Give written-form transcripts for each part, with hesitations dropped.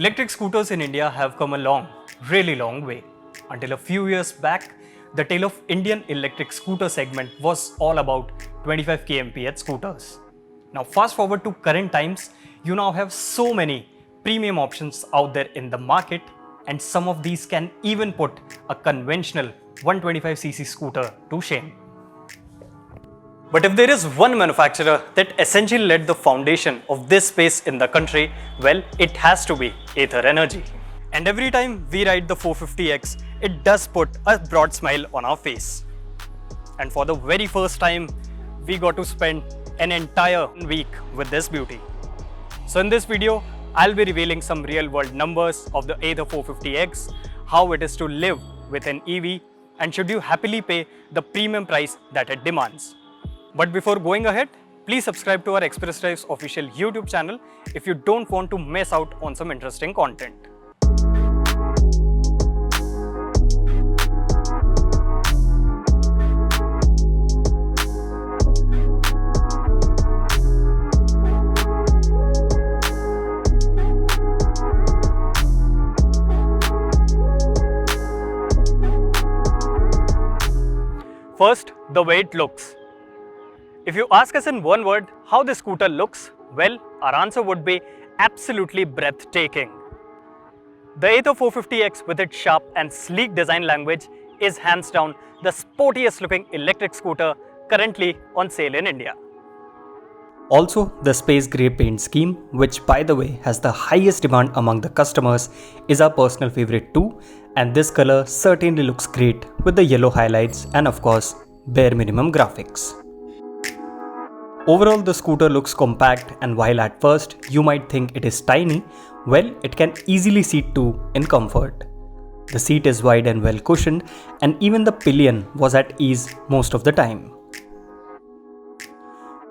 Electric scooters in India have come a really long way. Until a few years back, the tale of Indian electric scooter segment was all about 25 kmph scooters. Now fast forward to current times, you now have so many premium options out there in the market, and some of these can even put a conventional 125cc scooter to shame. But if there is one manufacturer that essentially led the foundation of this space in the country, well, it has to be Ather Energy. And every time we ride the 450X, it does put a broad smile on our face. And for the very first time, we got to spend an entire week with this beauty. So in this video, I'll be revealing some real-world numbers of the Ather 450X, how it is to live with an EV, and should you happily pay the premium price that it demands. But before going ahead, please subscribe to our Express Drive's official YouTube channel if you don't want to miss out on some interesting content. First, the way it looks. If you ask us in one word how this scooter looks, well, our answer would be absolutely breathtaking. The Ather 450X with its sharp and sleek design language is hands down the sportiest looking electric scooter currently on sale in India. Also, the space grey paint scheme, which by the way has the highest demand among the customers, is our personal favorite too, and this color certainly looks great with the yellow highlights and of course bare minimum graphics. Overall, the scooter looks compact, and while at first you might think it is tiny, well, it can easily seat two in comfort. The seat is wide and well cushioned, and even the pillion was at ease most of the time.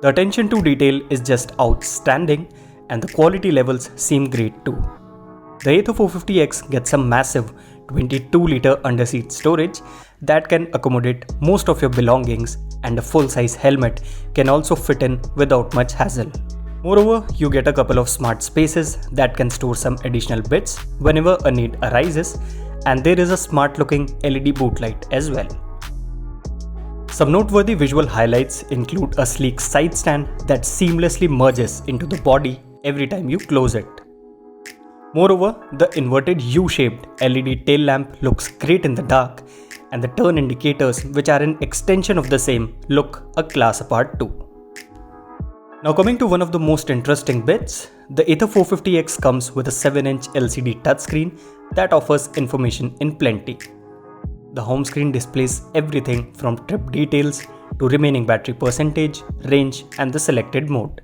The attention to detail is just outstanding, and the quality levels seem great too. The Ather 450X gets a massive 22-litre underseat storage that can accommodate most of your belongings, and a full-size helmet can also fit in without much hassle. Moreover, you get a couple of smart spaces that can store some additional bits whenever a need arises, and there is a smart-looking LED boot light as well. Some noteworthy visual highlights include a sleek side stand that seamlessly merges into the body every time you close it. Moreover, the inverted U-shaped LED tail lamp looks great in the dark, and the turn indicators, which are an extension of the same, look a class apart too. Now coming to one of the most interesting bits, the Ather 450X comes with a 7-inch LCD touchscreen that offers information in plenty. The home screen displays everything from trip details to remaining battery percentage, range, and the selected mode.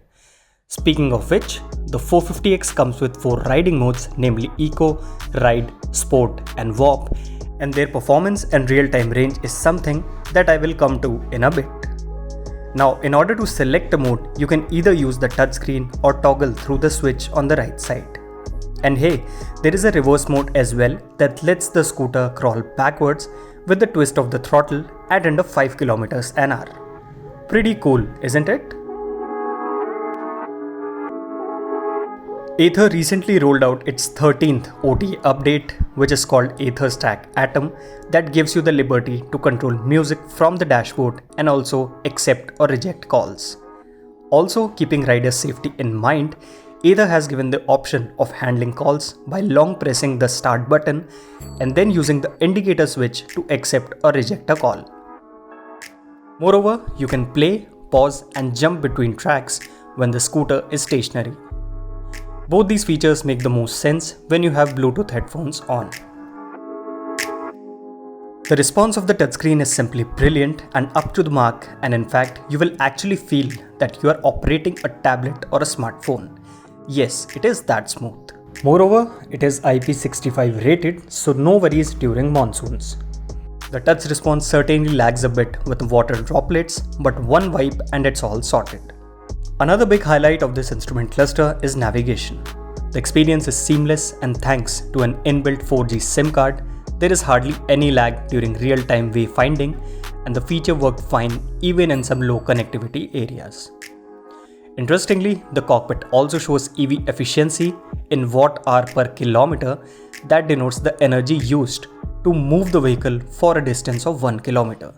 Speaking of which, the 450X comes with 4 riding modes, namely Eco, Ride, Sport, and Warp, and their performance and real-time range is something that I will come to in a bit. Now, in order to select a mode, you can either use the touchscreen or toggle through the switch on the right side. And hey, there is a reverse mode as well that lets the scooter crawl backwards with the twist of the throttle at under 5 km an hour. Pretty cool, isn't it? Ather recently rolled out its 13th OTA update, which is called Ather Stack Atom, that gives you the liberty to control music from the dashboard and also accept or reject calls. Also, keeping riders' safety in mind, Ather has given the option of handling calls by long pressing the start button and then using the indicator switch to accept or reject a call. Moreover, you can play, pause, and jump between tracks when the scooter is stationary. Both these features make the most sense when you have Bluetooth headphones on. The response of the touchscreen is simply brilliant and up to the mark, and in fact, you will actually feel that you are operating a tablet or a smartphone. Yes, it is that smooth. Moreover, it is IP65 rated, so no worries during monsoons. The touch response certainly lags a bit with water droplets, but one wipe and it's all sorted. Another big highlight of this instrument cluster is navigation. The experience is seamless, and thanks to an inbuilt 4G SIM card, there is hardly any lag during real-time wayfinding, and the feature worked fine even in some low connectivity areas. Interestingly, the cockpit also shows EV efficiency in watt-hour per kilometer that denotes the energy used to move the vehicle for a distance of 1 kilometer.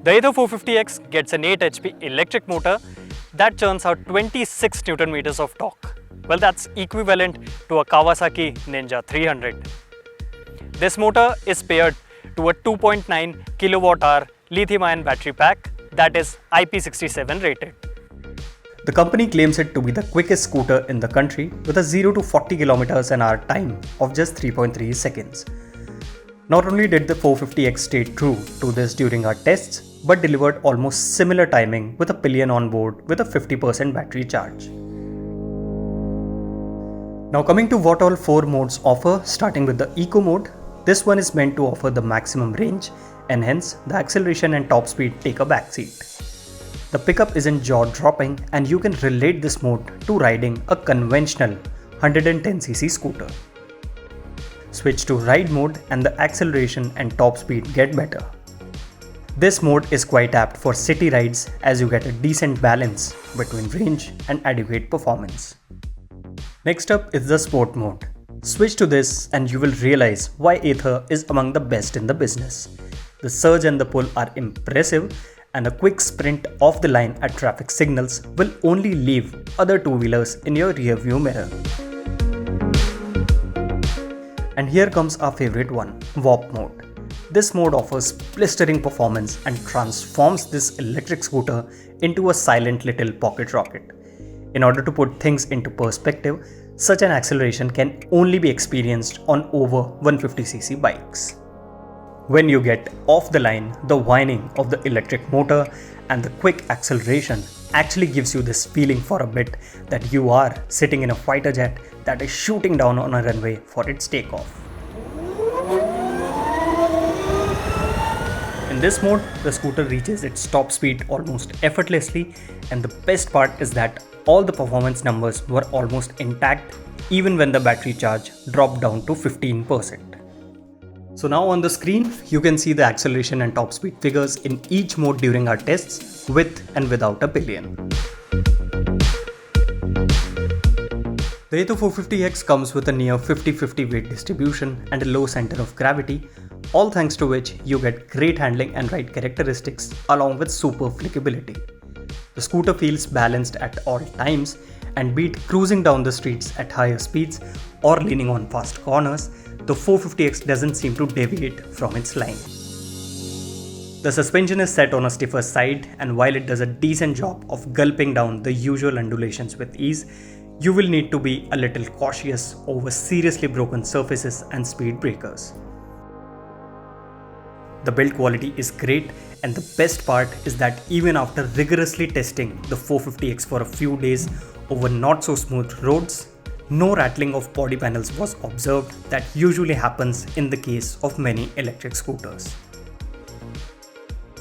The Ather 450X gets an 8 HP electric motor that churns out 26 Newton meters of torque. Well, that's equivalent to a Kawasaki Ninja 300. This motor is paired to a 2.9 kilowatt-hour lithium-ion battery pack that is IP67 rated. The company claims it to be the quickest scooter in the country with a 0 to 40 km an hour time of just 3.3 seconds. Not only did the 450X stay true to this during our tests, but delivered almost similar timing with a pillion on board with a 50% battery charge. Now coming to what all 4 modes offer, starting with the Eco mode, this one is meant to offer the maximum range and hence the acceleration and top speed take a backseat. The pickup isn't jaw-dropping and you can relate this mode to riding a conventional 110cc scooter. Switch to ride mode and the acceleration and top speed get better. This mode is quite apt for city rides as you get a decent balance between range and adequate performance. Next up is the Sport mode. Switch to this and you will realize why Ather is among the best in the business. The surge and the pull are impressive and a quick sprint off the line at traffic signals will only leave other two-wheelers in your rearview mirror. And here comes our favorite one, Warp mode. This mode offers blistering performance and transforms this electric scooter into a silent little pocket rocket. In order to put things into perspective, such an acceleration can only be experienced on over 150cc bikes. When you get off the line, the whining of the electric motor and the quick acceleration actually gives you this feeling for a bit that you are sitting in a fighter jet that is shooting down on a runway for its takeoff. In this mode, the scooter reaches its top speed almost effortlessly, and the best part is that all the performance numbers were almost intact even when the battery charge dropped down to 15%. So now on the screen, you can see the acceleration and top speed figures in each mode during our tests with and without a pillion. The Ather 450X comes with a near 50-50 weight distribution and a low center of gravity, all thanks to which you get great handling and ride characteristics along with super flickability. The scooter feels balanced at all times, and be it cruising down the streets at higher speeds or leaning on fast corners, the 450X doesn't seem to deviate from its line. The suspension is set on a stiffer side, and while it does a decent job of gulping down the usual undulations with ease, you will need to be a little cautious over seriously broken surfaces and speed breakers. The build quality is great, and the best part is that even after rigorously testing the 450X for a few days over not so smooth roads, no rattling of body panels was observed that usually happens in the case of many electric scooters.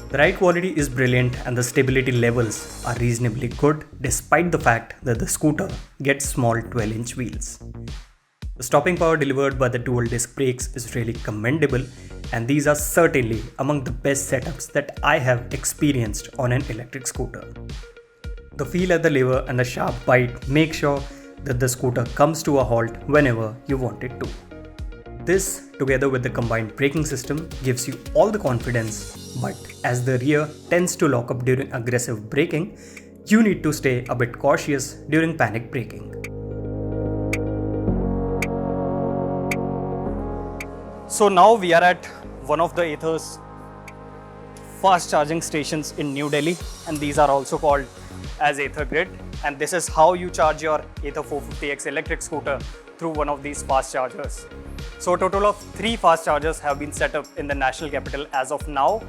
The ride quality is brilliant and the stability levels are reasonably good despite the fact that the scooter gets small 12-inch wheels. The stopping power delivered by the dual disc brakes is really commendable, and these are certainly among the best setups that I have experienced on an electric scooter. The feel at the lever and the sharp bite make sure that the scooter comes to a halt whenever you want it to. This, together with the combined braking system, gives you all the confidence, but as the rear tends to lock up during aggressive braking, you need to stay a bit cautious during panic braking. So now we are at one of the Ather's fast charging stations in New Delhi, and these are also called as Ather Grid, and this is how you charge your Ather 450X electric scooter through one of these fast chargers. So a total of 3 fast chargers have been set up in the national capital as of now,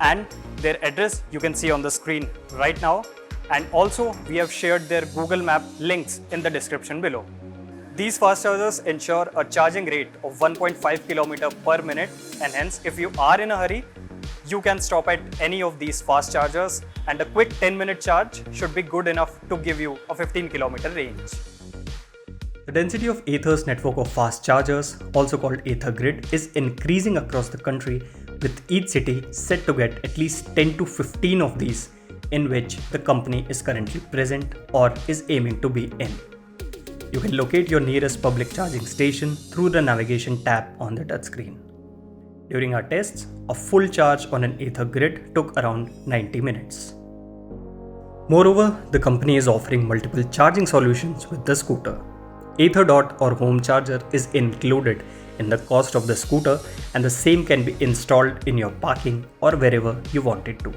and their address you can see on the screen right now, and also we have shared their Google Map links in the description below. These fast chargers ensure a charging rate of 1.5 km per minute, and hence if you are in a hurry, you can stop at any of these fast chargers, and a quick 10-minute charge should be good enough to give you a 15-km range. The density of Ather's network of fast chargers, also called Ather Grid, is increasing across the country with each city set to get at least 10 to 15 of these in which the company is currently present or is aiming to be in. You can locate your nearest public charging station through the navigation tab on the touchscreen. During our tests, a full charge on an Ather Grid took around 90 minutes. Moreover, the company is offering multiple charging solutions with the scooter. Ather Dot or home charger is included in the cost of the scooter, and the same can be installed in your parking or wherever you want it to.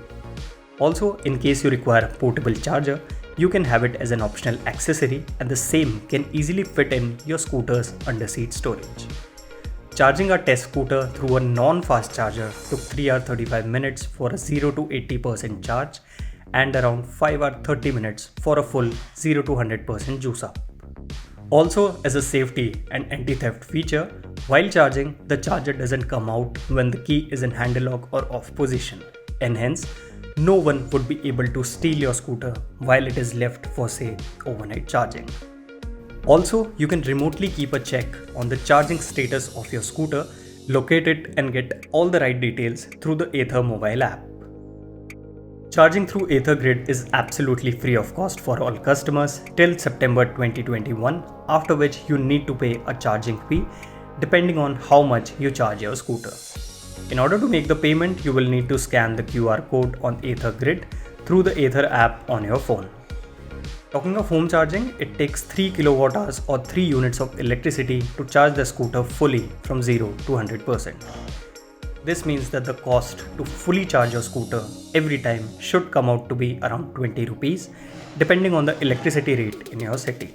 Also, in case you require a portable charger, you can have it as an optional accessory, and the same can easily fit in your scooter's underseat storage. Charging our test scooter through a non-fast charger took 3 hours 35 minutes for a 0 to 80% charge and around 5 hours 30 minutes for a full 0 to 100% juice up. Also, as a safety and anti-theft feature, while charging, the charger doesn't come out when the key is in handle lock or off position, and hence, no one would be able to steal your scooter while it is left for, say, overnight charging. Also, you can remotely keep a check on the charging status of your scooter, locate it and get all the right details through the Ather mobile app. Charging through Ather Grid is absolutely free of cost for all customers till September 2021, after which you need to pay a charging fee depending on how much you charge your scooter. In order to make the payment, you will need to scan the QR code on Ather Grid through the Ather app on your phone. Talking of home charging, it takes 3 kWh or 3 units of electricity to charge the scooter fully from 0 to 100%. This means that the cost to fully charge your scooter every time should come out to be around 20 rupees depending on the electricity rate in your city.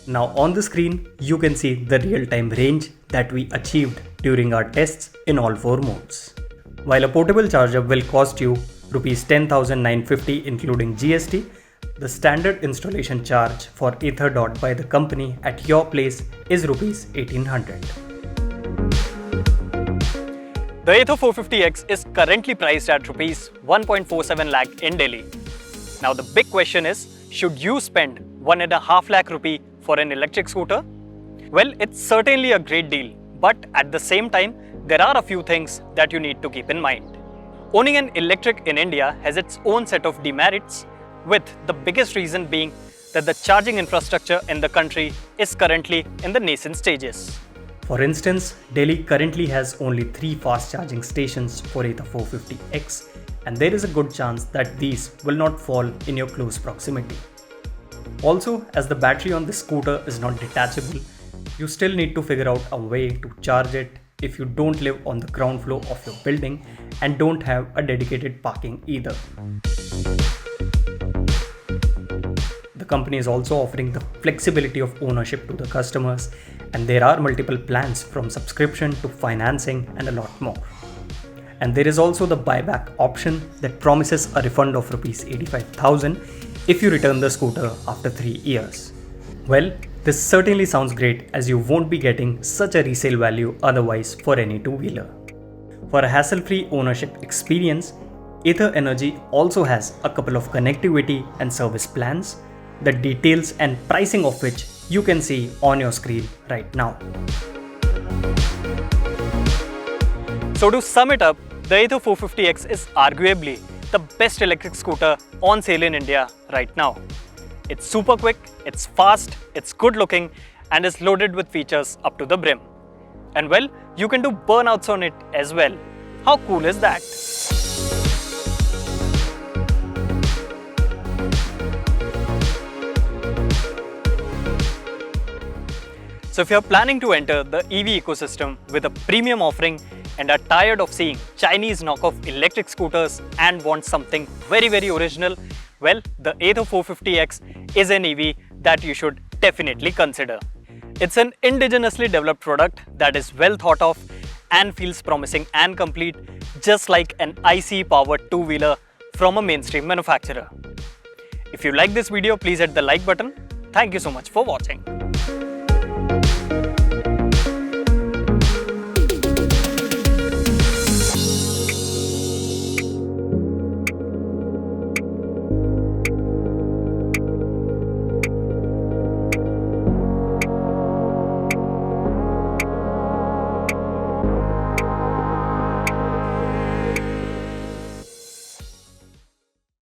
Now on the screen, you can see the real-time range that we achieved during our tests in all 4 modes. While a portable charger will cost you Rs 10,950 including GST, the standard installation charge for Ather Dot by the company at your place is Rs 1,800. The Ather 450X is currently priced at Rs 1.47 lakh in Delhi. Now the big question is, should you spend 1.5 lakh rupee for an electric scooter? Well, it's certainly a great deal, but at the same time, there are a few things that you need to keep in mind. Owning an electric in India has its own set of demerits, with the biggest reason being that the charging infrastructure in the country is currently in the nascent stages. For instance, Delhi currently has only 3 fast charging stations for Ather 450X, and there is a good chance that these will not fall in your close proximity. Also, as the battery on this scooter is not detachable, you still need to figure out a way to charge it if you don't live on the ground floor of your building and don't have a dedicated parking either. The company is also offering the flexibility of ownership to the customers, and there are multiple plans from subscription to financing and a lot more. And there is also the buyback option that promises a refund of Rs 85,000 if you return the scooter after 3 years. Well, this certainly sounds great, as you won't be getting such a resale value otherwise for any two-wheeler. For a hassle-free ownership experience, Ather Energy also has a couple of connectivity and service plans, the details and pricing of which you can see on your screen right now. So to sum it up, the Ather 450X is arguably the best electric scooter on sale in India right now. It's super quick, it's fast, it's good looking, and is loaded with features up to the brim. And well, you can do burnouts on it as well. How cool is that? So if you're planning to enter the EV ecosystem with a premium offering and are tired of seeing Chinese knockoff electric scooters and want something very original, well, the Ather 450X is an EV that you should definitely consider. It's an indigenously developed product that is well thought of and feels promising and complete, just like an ICE powered two-wheeler from a mainstream manufacturer. If you like this video, please hit the like button. Thank you so much for watching.